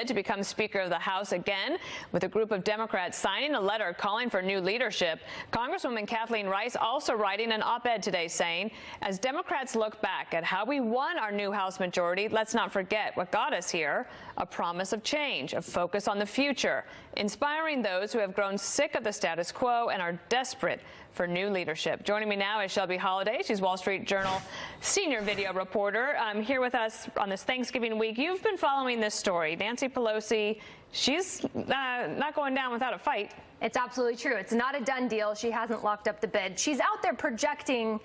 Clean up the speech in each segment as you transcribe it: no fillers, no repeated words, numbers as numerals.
to become Speaker of the House again, with a group of Democrats signing a letter calling for new leadership. Congresswoman Kathleen Rice also writing an op-ed today saying, as Democrats look back at how we won our new House majority, let's not forget what got us here, a promise of change, a focus on the future, inspiring those who have grown sick of the status quo and are desperate for new leadership. Joining me now is Shelby Holliday. She's Wall Street Journal senior video reporter. Here with us on this Thanksgiving week. You've been following this story. Nancy Pelosi, she's not going down without a fight. It's absolutely true. It's not a done deal. She hasn't locked up the bid. She's out there projecting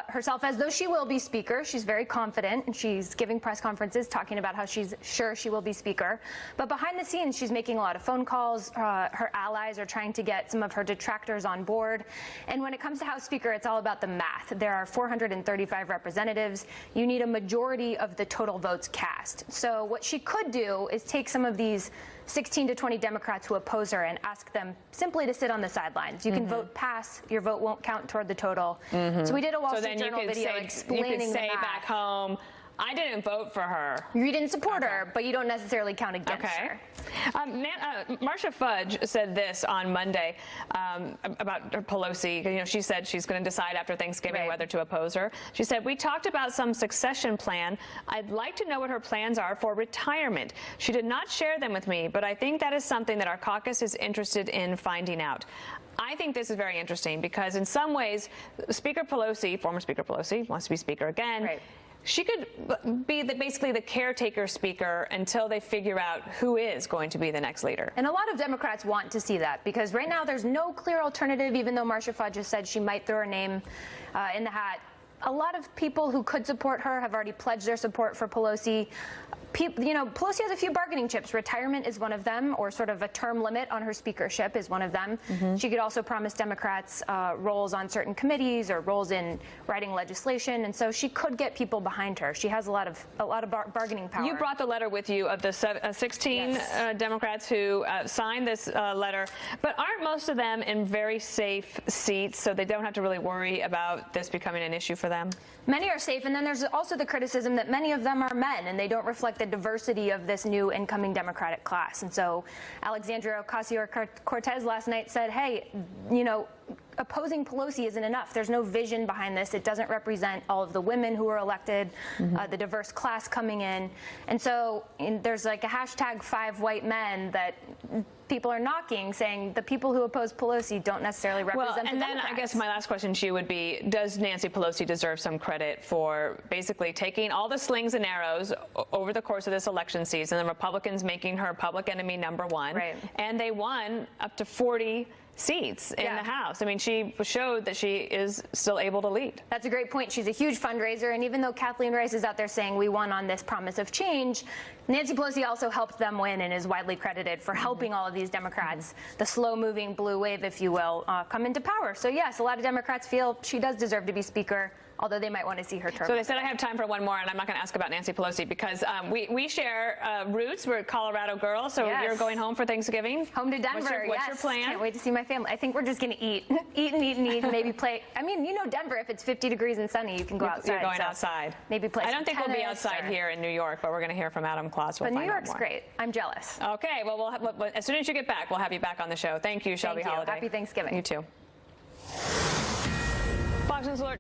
herself as though she will be Speaker. She's very confident, and she's giving press conferences talking about how she's sure she will be Speaker. But behind the scenes, she's making a lot of phone calls. Her allies are trying to get some of her detractors on board. And when it comes to House Speaker, it's all about the math. There are 435 representatives. You need a majority of the total votes cast. So what she could do is take some of these 16 to 20 Democrats who oppose her and ask them simply to sit on the sidelines. You can vote pass. Your vote won't count toward the total. So we did a Wall Street Journal video explaining you could say the math. back home, I didn't vote for her. You didn't support her, but you don't necessarily count against her. Marcia Fudge said this on Monday about Pelosi. You know, she said she's going to decide after Thanksgiving whether to oppose her. She said, we talked about some succession plan. I'd like to know what her plans are for retirement. She did not share them with me, but I think that is something that our caucus is interested in finding out. I think this is very interesting because in some ways, Speaker Pelosi, former Speaker Pelosi, wants to be Speaker again. She could be basically the caretaker speaker until they figure out who is going to be the next leader. And a lot of Democrats want to see that because right now there's no clear alternative, even though Marcia Fudge has said she might throw her name in the hat. A lot of people who could support her have already pledged their support for Pelosi. Pelosi has a few bargaining chips. Retirement is one of them, or sort of a term limit on her speakership is one of them. She could also promise Democrats roles on certain committees or roles in writing legislation, and so she could get people behind her. She has a lot of bargaining power. You brought the letter with you of the 16 Democrats who signed this letter, but aren't most of them in very safe seats, so they don't have to really worry about this becoming an issue for them? Many are safe, and then there's also the criticism that many of them are men, and they don't reflect the diversity of this new incoming Democratic class. And so Alexandria Ocasio-Cortez last night said, hey, opposing Pelosi isn't enough. There's no vision behind this. It doesn't represent all of the women who were elected, the diverse class coming in. And so there's like a hashtag 5 white men that people are knocking, saying the people who oppose Pelosi don't necessarily represent the Democrats. And then I guess my last question to you would be, does Nancy Pelosi deserve some credit for basically taking all the slings and arrows over the course of this election season, the Republicans making her public enemy #1, and they won up to 40 seats in the House. I mean, she showed that she is still able to lead. That's a great point. She's a huge fundraiser, and even though Kathleen Rice is out there saying we won on this promise of change, Nancy Pelosi also helped them win and is widely credited for helping all of these Democrats, the slow-moving blue wave, if you will, come into power. So yes, a lot of Democrats feel she does deserve to be Speaker, although they might want to see her term. So they said I have time for one more, and I'm not going to ask about Nancy Pelosi because we share roots. We're Colorado girls, so you're going home for Thanksgiving? Home to Denver, What's your plan? Can't wait to see my family. I think we're just going to eat and eat and eat, and maybe play. I mean, Denver, if it's 50 degrees and sunny, you can go outside. You're going outside. Maybe play I don't think we'll be outside here in New York, but we're going to hear from Adam Kloss. But New York's great. I'm jealous. Okay, well, as soon as you get back, we'll have you back on the show. Thank you, Shelby Holliday. Happy Thanksgiving. You too. Fox News Alert.